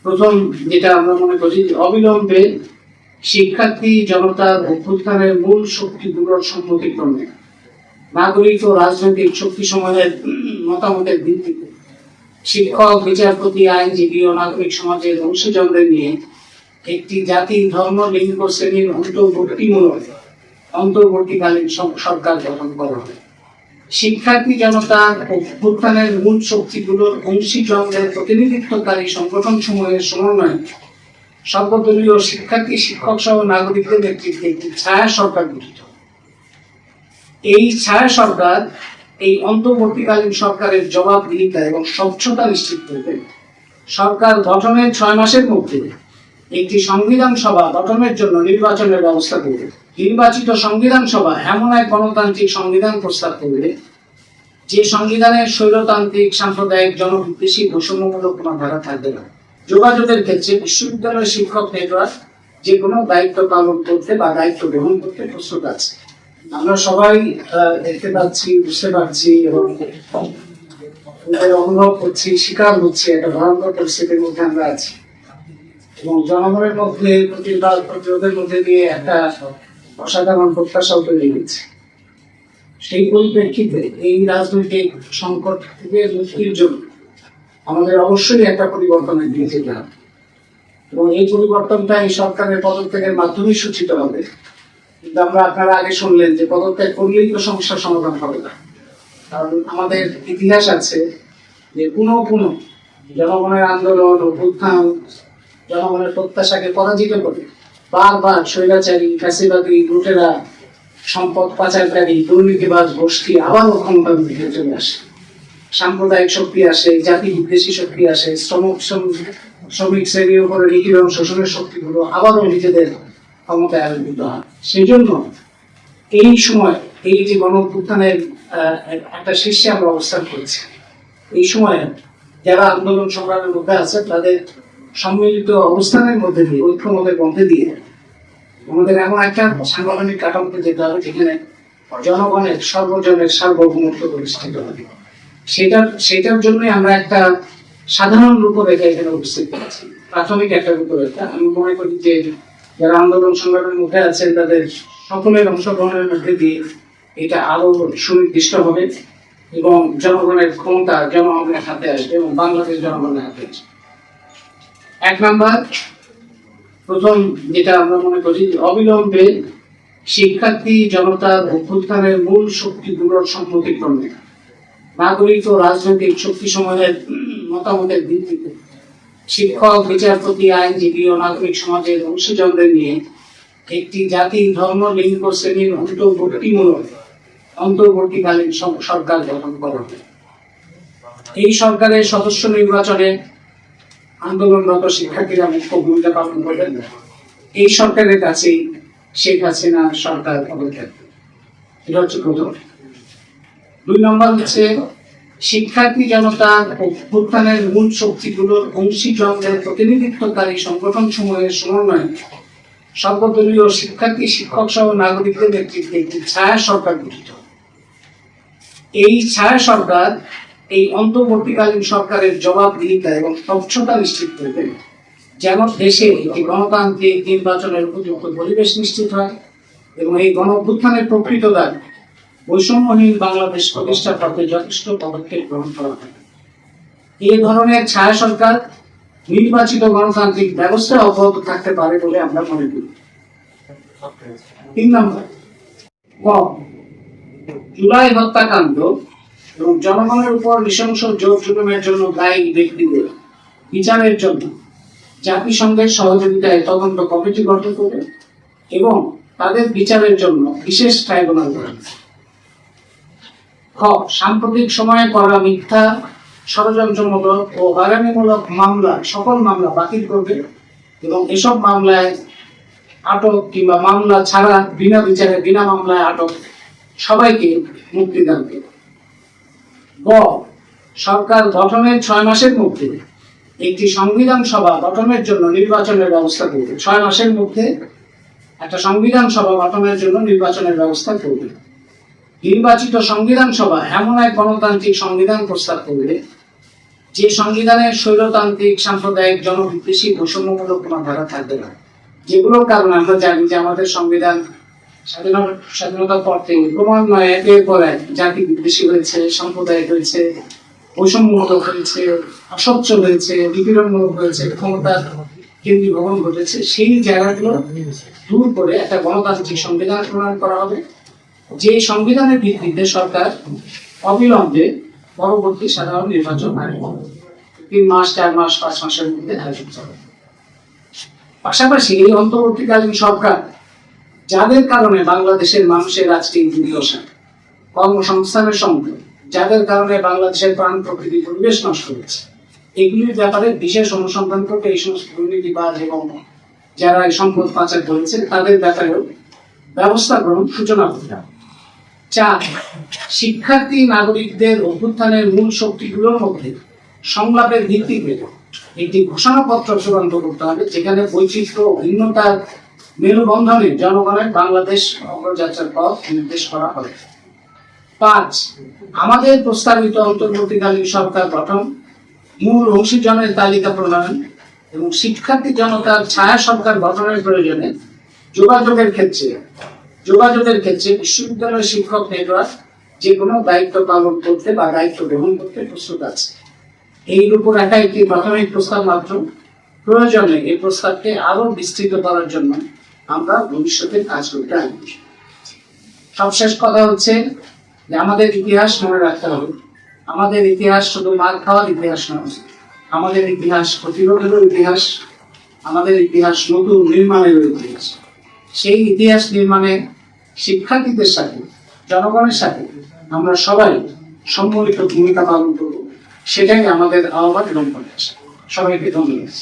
প্রথম যেটা আমরা মনে করি যে অবিলম্বে শিক্ষার্থী জনতার অভ্যুত্থানের মূল শক্তিগুলোর সম্মতিক্রমে নাগরিক ও রাজনৈতিক শক্তি সমূহের মতামতের ভিত্তিতে শিক্ষক, বিচারপতি, আইনজীবী ও নাগরিক সমাজের অংশীজনদের নিয়ে একটি জাতি, ধর্ম, লিঙ্গ, শ্রেণীর অন্তর্বর্তীকালীন সরকার গঠন করা হয়। শিক্ষার্থী জনতার অভ্যুত্থানের মূল শক্তিগুলোর অংশীজনদের প্রতিনিধিত্বকারী সংগঠন সমূহের সমন্বয়ে সর্বদলীয় শিক্ষার্থী, শিক্ষক সহ নাগরিকদের নেতৃত্বে একটি ছায়া সরকার গঠিত। এই ছায়া সরকার এই অন্তর্বর্তীকালীন সরকারের জবাবদিহিতা এবং স্বচ্ছতা নিশ্চিত করবে। সরকার গঠনের 6 মাসের মধ্যে একটি সংবিধান সভা গঠনের জন্য নির্বাচনের ব্যবস্থা করবে। নির্বাচিত সংবিধান সভা এমন এক গণতান্ত্রিক সংবিধান প্রস্তাব করবে যে সংবিধানের স্বৈরতান্ত্রিক, সাম্প্রদায়িক, জনবিদ্বেষী, বৈষম্যমূলক কোনো ধারা থাকবে না। যোগাযোগের ক্ষেত্রে বিশ্ববিদ্যালয়ের শিক্ষক নেটওয়ার্ক যে কোনো দায়িত্ব পালন করতে বা দায়িত্ব গ্রহণ করতে প্রস্তুত আছে। আমরা সবাই দেখতে পাচ্ছি, বুঝতে পারছি এবং অনুভব করছি, স্বীকার হচ্ছে একটা ভয়ঙ্কর পরিস্থিতির মধ্যে আমরা আছি এবং জনগণের মধ্যে প্রতিরোধের মধ্যে দিয়ে একটা অসাধারণ প্রত্যাশাও তৈরি হয়েছে। সেই পরিপ্রেক্ষিতে এই রাজনৈতিক সংকট থেকে মুক্তির জন্য আমাদের অবশ্যই একটা পরিবর্তনের দিকে যেতে হবে এবং এই পরিবর্তনটা এই সরকারের পদত্যাগের মাধ্যমে সূচিত হবে। কিন্তু আপনারা আগে শুনলেন যে পদত্যাগ করলেই তো সমস্যার সমাধান হবে না, কারণ আমাদের ইতিহাস আছে যে পুনঃ জনগণের আন্দোলন, অভ্যুত্থান, জনগণের প্রত্যাশাকে পরাজিত করে বারবার স্বৈরাচারী, ফ্যাসিবাদী, লুটেরা, সম্পদ পাচারকারী, দুর্নীতিবাজ গোষ্ঠী আবারও ক্ষমতার দিকে চলে আসে। সাম্প্রদায়িক শক্তি আসে, জাতি বিদ্বেষী শক্তি আসে, শ্রমিক শ্রেণীর উপরে নিপীড়ন, শোষণের শক্তিগুলো আবারও নিজেদের ক্ষমতায় আবির্ভূত হয়। সেই জন্য এই সময় এই যে গণ-অভ্যুত্থানের একটা শীর্ষে আমরা অবস্থান করেছি, এই সময়ে যারা আন্দোলন সংগ্রামের মধ্যে আছে তাদের সম্মিলিত অবস্থানের মধ্যে দিয়ে, ঐক্যমতের মধ্যে দিয়ে আমাদের এমন একটা সাংগঠনিক কাঠামোতে যেতে হবে যেখানে জনগণের সর্বজনের সার্বভৌমত্ব প্রতিষ্ঠিত হবে। সেটার জন্যই আমরা একটা সাধারণ রূপরেখা এখানে উপস্থিত করেছি, প্রাথমিক একটা রূপরেখা। আমি মনে করি যে যারা আন্দোলন সংগ্রামের মধ্যে আছেন তাদের সকলের অংশগ্রহণের মধ্যে দিয়ে এটা আরো সুনির্দিষ্ট হবে এবং জনগণের ক্ষমতা জনগণের হাতে আসবে এবং বাংলাদেশ জনগণের হাতে আসবে। 1 নাম্বার, প্রথম যেটা আমরা মনে করি যে অবিলম্বে শিক্ষার্থী জনতার অভ্যুত্থানের মূল শক্তিগুলোর সম্মতিক্রমে নাগরিক ও রাজনৈতিক শক্তি সমূহের মতামতের ভিত্তিতে শিক্ষক, বিচারপতি, আইনজীবী ও নাগরিক সমাজের অংশীজনদের নিয়ে একটি জাতি, ধর্ম, লিঙ্গ, শ্রেণীর অন্তর্বর্তীকালীন সরকার গঠন করা হবে। এই সরকারের সদস্য নির্বাচনে আন্দোলনরত শিক্ষার্থীরা মুখ্য ভূমিকা পালন করবেন। এই সরকারের কাছেই শেখ হাসিনা সরকার পদত্যাগ। এটা হচ্ছে প্রথম। 2 নম্বর হচ্ছে শিক্ষার্থী জনতার অভ্যুত্থানের মূল শক্তিগুলোর অংশীজনদের প্রতিনিধিত্বকারী সংগঠন সমূহের সমন্বয়ে সর্বদলীয় শিক্ষার্থী, শিক্ষক সহ নাগরিকদের নেতৃত্বে একটি ছায়া সরকার গঠিত। এই ছায়া সরকার এই অন্তর্বর্তীকালীন সরকারের জবাবদিহিতা এবং স্বচ্ছতা নিশ্চিত করবে, যেন দেশে একটি গণতান্ত্রিক নির্বাচনের উপযুক্ত পরিবেশ নিশ্চিত হয় এবং এই গণ-অভ্যুত্থানের প্রকৃত দাবি বৈষম্যহীন বাংলাদেশ প্রতিষ্ঠার পথে যথেষ্ট পদক্ষেপ গ্রহণ করা হয়। এই ধরনের ছায়া সরকার নির্বাচিত গণতান্ত্রিক ব্যবস্থা অব্যাহত থাকতে পারে বলে আমরা মনে করি। 3 নম্বর, জুলাই হত্যাকাণ্ড এবং জনগণের উপর নৃশংস জোর জুলুমের জন্য দায়ী ব্যক্তিদের বিচারের জন্য জাতিসংঘের সহযোগিতায় তদন্ত কমিটি গঠন করে এবং তাদের বিচারের জন্য বিশেষ ট্রাইব্যুনাল গঠন। সাম্প্রতিক সময়ে করা মিথ্যা, ষড়যন্ত্রমূলক ও হয়রানিমূলক সকল মামলা বাতিল করবে এবং এসব মামলায় আটক কিংবা মামলা ছাড়া বিনা বিচারে, বিনা মামলায় আটক সবাইকে মুক্তি দান করবে। সরকার গঠনের 6 মাসের মধ্যে একটি সংবিধান সভা গঠনের জন্য নির্বাচনের ব্যবস্থা করবে। 6 মাসের মধ্যে একটা সংবিধান সভা গঠনের জন্য নির্বাচনের ব্যবস্থা করবে। নির্বাচিত সংবিধান সভা এমন এক গণতান্ত্রিক সংবিধান প্রস্তাব করবে যে সংবিধানে স্বৈরতান্ত্রিক সাম্প্রদায়িক জনবিদ্বেষী বৈষম্যমূলক কোনো ধারা থাকবে না, যেগুলোর কারণে আমরা জানি যে আমাদের সংবিধান স্বাধীনতার পর থেকে ক্রমান্বয়ে একের পর এক জাতি বিদ্বেষী হয়েছে, সাম্প্রদায়িক হয়েছে, বৈষম্যমূলক হয়েছে, অস্বচ্ছ হয়েছে, নিপীড়নমূলক হয়েছে, ক্ষমতার কেন্দ্রীভবন ঘটেছে। সেই জায়গাগুলো দূর করে একটা গণতান্ত্রিক সংবিধান প্রণয়ন করা হবে, যে সংবিধানের ভিত্তিতে সরকার অবিলম্বে পরবর্তী সাধারণ নির্বাচন আয়োজন 3 মাস, 4 মাস, 5 মাসের মধ্যে আয়োজন হবে। পাশাপাশি এই অন্তর্বর্তীকালীন সরকার যাদের কারণে বাংলাদেশের মানুষের আজকে দুর্দশা, কর্মসংস্থানের সংকট, যাদের কারণে বাংলাদেশের প্রাণ প্রকৃতি পরিবেশ নষ্ট হচ্ছে, এগুলির ব্যাপারে বিশেষ অনুসন্ধান করতে এই সমস্ত দুর্নীতিবাজ এবং যারা এই সম্পদ পাচার করেছে তাদের ব্যাপারেও ব্যবস্থা গ্রহণ সূচনা করতে হবে। 4, শিক্ষার্থী নাগরিকদের অভ্যুত্থানের মূল শক্তিগুলোর মধ্যে সংলাপের ভিত্তিতে একটি ঘোষণাপত্র চূড়ান্ত করতে হবে, যেখানে বৈচিত্র্য ও ভিন্নতার মেলবন্ধনে জনগণের বাংলাদেশ অগ্রযাত্রার পথ নির্দেশ করা হবে। 5, আমাদের প্রস্তাবিত অন্তর্বর্তীকালীন সরকার গঠন, মূল অংশীজনের তালিকা প্রণয়ন এবং শিক্ষার্থী জনতার ছায়া সরকার গঠনের প্রয়োজনে যোগাযোগের ক্ষেত্রে বিশ্ববিদ্যালয়ের শিক্ষক নেটওয়ার্ক যে কোনো দায়িত্ব পালন করতে বা দায়িত্ব গ্রহণ করতে প্রস্তুত আছে। এই রূপরেখা একটি প্রাথমিক প্রস্তাব মাত্র। প্রয়োজনে এই প্রস্তাবকে আরো বিস্তৃত করার জন্য আমরা ভবিষ্যতে কাজ করতে আগ্রহী। সবশেষ কথা হচ্ছে যে আমাদের ইতিহাস মনে রাখতে হবে। আমাদের ইতিহাস শুধু মার খাওয়ার ইতিহাস নয়, আমাদের ইতিহাস প্রতিরোধেরও ইতিহাস, আমাদের ইতিহাস নতুন নির্মাণেরও ইতিহাস। সেই ইতিহাস নির্মাণে শিক্ষার্থীদের সাথে, জনগণের সাথে আমরা সবাই সম্মিলিত ভূমিকা পালন করব, সেটাই আমাদের আহ্বান এবং প্রয়াস। সবাইকে ধন্যবাদ।